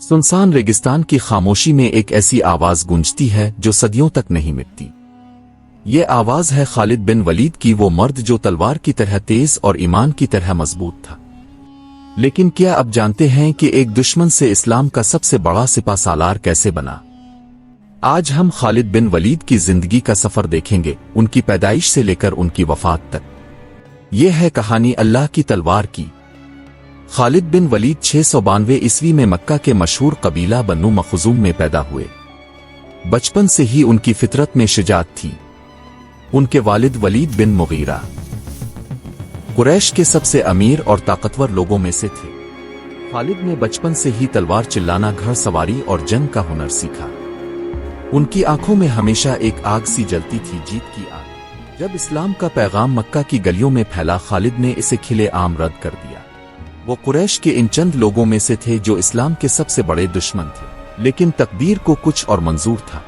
सुनसान रेगिस्तान की खामोशी में एक ऐसी आवाज गूंजती है जो सदियों तक नहीं मिटती। ये आवाज है खालिद बिन वलीद की, वो मर्द जो तलवार की तरह तेज और ईमान की तरह मजबूत था। लेकिन क्या अब जानते हैं कि एक दुश्मन से इस्लाम का सबसे बड़ा सिपा सालार कैसे बना? आज हम खालिद बिन वलीद की जिंदगी का सफर देखेंगे, उनकी पैदाइश से लेकर उनकी वफात तक। ये है कहानी अल्लाह की तलवार की। खालिद बिन वलीद 692 ईस्वी में मक्का के मशहूर कबीला बन्नू मखजूम में पैदा हुए। बचपन से ही उनकी फितरत में शुजाअत थी। उनके वालिद वलीद बिन मुगीरा कुरैश के सबसे अमीर और ताकतवर लोगों में से थे। खालिद ने बचपन से ही तलवार चिल्लाना, घड़सवारी और जंग का हुनर सीखा। उनकी आंखों में हमेशा एक आग सी जलती थी, जीत की आग। जब इस्लाम का पैगाम मक्का की गलियों में फैला, खालिद ने इसे खुले आम रद्द कर दिया। वो कुरैश के इन चंद लोगों में से थे जो इस्लाम के सबसे बड़े दुश्मन थे, लेकिन तकदीर को कुछ और मंजूर था।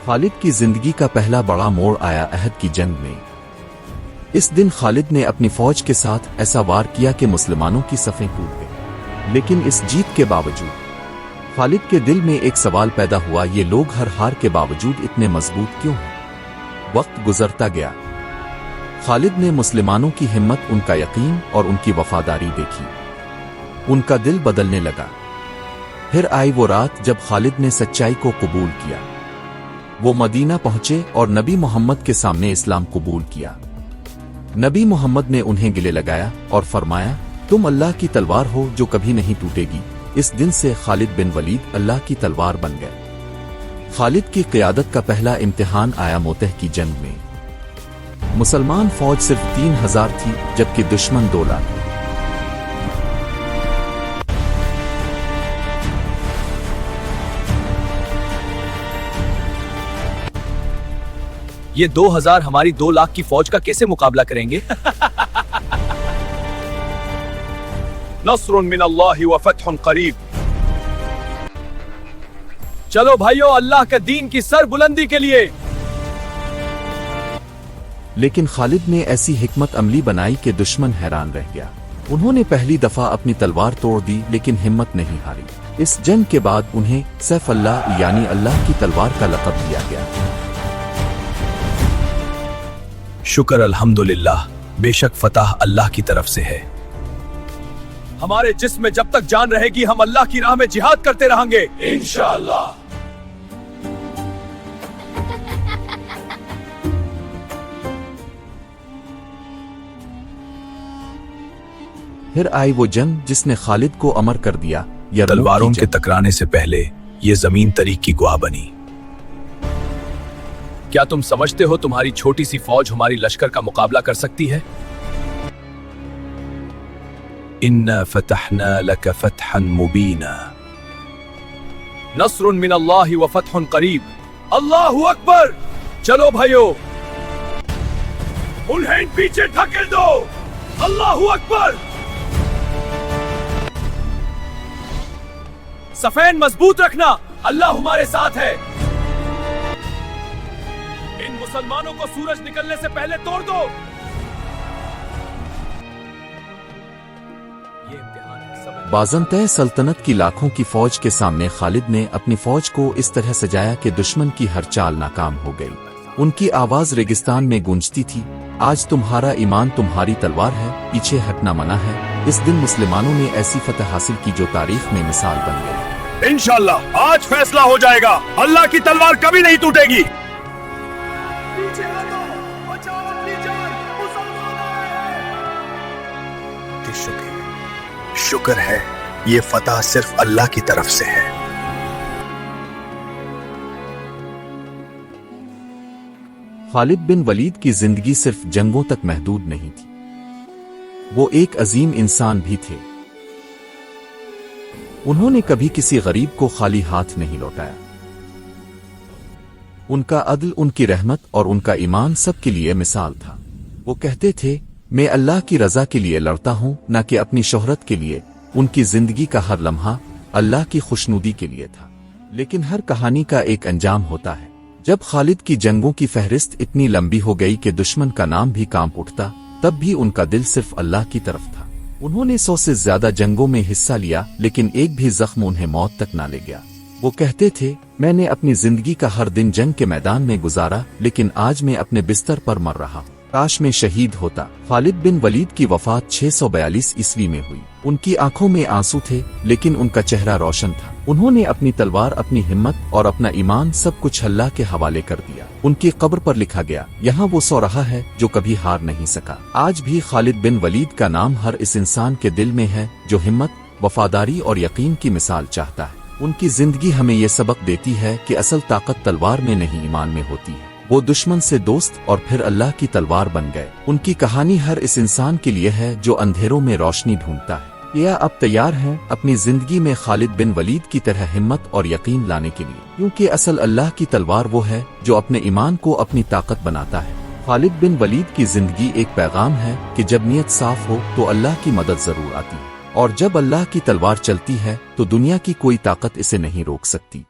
खालिद की जिंदगी का पहला बड़ा मोड़ आया अहद की जंग में। इस दिन खालिद ने अपनी फौज के साथ ऐसा वार किया कि मुसलमानों की सफ़ें टूट गईं। लेकिन इस जीत के बावजूद खालिद के दिल में एक सवाल पैदा हुआ, ये लोग हर हार के बावजूद इतने मजबूत क्यों हैं? वक्त गुजरता गया। खालिद ने मुसलमानों की हिम्मत, उनका यकीन और उनकी वफादारी देखी। उनका दिल बदलने लगा। फिर आई वो रात जब खालिद ने सच्चाई को कबूल किया। वो मदीना पहुंचे और नबी मोहम्मद के सामने इस्लाम कबूल किया। नबी मोहम्मद ने उन्हें गले लगाया और फरमाया, तुम अल्लाह की तलवार हो जो कभी नहीं टूटेगी। इस दिन से खालिद बिन वलीद अल्लाह की तलवार बन गए। खालिद की क़यादत का पहला इम्तिहान आया मोतह की जंग में। मुसलमान फौज सिर्फ 3000 थी, जबकि दुश्मन 2 लाख। ये 2000 हमारी 2 लाख की फौज का कैसे मुकाबला करेंगे? नस्रुन मिनल्लाहि व फतहुन करीब। चलो भाइयों, अल्लाह के दीन की सर बुलंदी के लिए। लेकिन खालिद ने ऐसी हिकमत अमली बनाई कि दुश्मन हैरान रह गया। उन्होंने पहली दफा अपनी तलवार तोड़ दी, लेकिन हिम्मत नहीं हारी। इस जंग के बाद उन्हें सैफ अल्लाह यानी अल्लाह की तलवार का लक़ब दिया गया। शुक्र अल्हम्दुलिल्लाह, बेशक फतह अल्लाह की तरफ से है। हमारे जिस्म में जब तक जान रहेगी, हम अल्लाह की राह में जिहाद करते रहेंगे, इंशाअल्लाह। फिर आई वो जंग जिसने खालिद को अमर कर दिया। तलवारों के टकराने से पहले ये जमीन तरीक की गुआह बनी। क्या तुम समझते हो तुम्हारी छोटी सी फौज हमारी लश्कर का मुकाबला कर सकती है? इन्ना फतहना लक फतहन मुबीना। नस्रुन मिनल्लाहि व फतहुन करीब। अल्लाहु अकबर। चलो भाइयों, उन्हें पीछे ढकेल दो। अल्लाहु अकबर। सफेन मजबूत रखना, अल्लाह हमारे साथ है। इन मुसलमानों को सूरज निकलने से पहले तोड़ दो। ये इम्तिहान है। बाज़ंतह सल्तनत की लाखों की फौज के सामने खालिद ने अपनी फौज को इस तरह सजाया कि दुश्मन की हर चाल नाकाम हो गई। उनकी आवाज रेगिस्तान में गूंजती थी, आज तुम्हारा ईमान तुम्हारी तलवार है, पीछे हटना मना है। इस दिन मुसलमानों ने ऐसी फतह हासिल की जो तारीख में मिसाल बन गई। इंशाअल्लाह आज फैसला हो जाएगा, अल्लाह की तलवार कभी नहीं टूटेगी। शुक्र है, ये फतह सिर्फ अल्लाह की तरफ से है। खालिद बिन वलीद की जिंदगी सिर्फ जंगों तक महदूद नहीं थी, वो एक अजीम इंसान भी थे। उन्होंने कभी किसी गरीब को खाली हाथ नहीं लौटाया। उनका अदल, उनकी रहमत और उनका ईमान सबके लिए मिसाल था। वो कहते थे, मैं अल्लाह की रजा के लिए लड़ता हूं, न कि अपनी शोहरत के लिए। उनकी जिंदगी का हर लम्हा अल्लाह की खुशनुदी के लिए था। लेकिन हर कहानी का एक अंजाम होता है। जब खालिद की जंगों की फहरिस्त इतनी लंबी हो गई कि दुश्मन का नाम भी कांप उठता, तब भी उनका दिल सिर्फ अल्लाह की तरफ था। उन्होंने 100 से ज्यादा जंगों में हिस्सा लिया, लेकिन एक भी जख्म उन्हें मौत तक ना ले गया। वो कहते थे, मैंने अपनी जिंदगी का हर दिन जंग के मैदान में गुजारा, लेकिन आज मैं अपने बिस्तर पर मर रहा हूँ। काश में शहीद होता। खालिद बिन वलीद की वफात 642 ईस्वी में हुई। उनकी आंखों में आंसू थे, लेकिन उनका चेहरा रोशन था। उन्होंने अपनी तलवार, अपनी हिम्मत और अपना ईमान सब कुछ अल्लाह के हवाले कर दिया। उनकी कब्र पर लिखा गया, यहाँ वो सो रहा है जो कभी हार नहीं सका। आज भी खालिद बिन वलीद का नाम हर इस इंसान के दिल में है जो हिम्मत, वफादारी और यकीन की मिसाल चाहता है। उनकी जिंदगी हमें ये सबक देती है कि असल ताकत तलवार में नहीं, ईमान में होती है। वो दुश्मन से दोस्त और फिर अल्लाह की तलवार बन गए। उनकी कहानी हर इस इंसान के लिए है जो अंधेरों में रोशनी ढूंढता है। क्या आप तैयार हैं अपनी जिंदगी में खालिद बिन वलीद की तरह हिम्मत और यकीन लाने के लिए? क्योंकि असल अल्लाह की तलवार वो है जो अपने ईमान को अपनी ताकत बनाता है। खालिद बिन वलीद की जिंदगी एक पैगाम है कि जब नीयत साफ हो तो अल्लाह की मदद जरूर आती है, और जब अल्लाह की तलवार चलती है तो दुनिया की कोई ताकत इसे नहीं रोक सकती।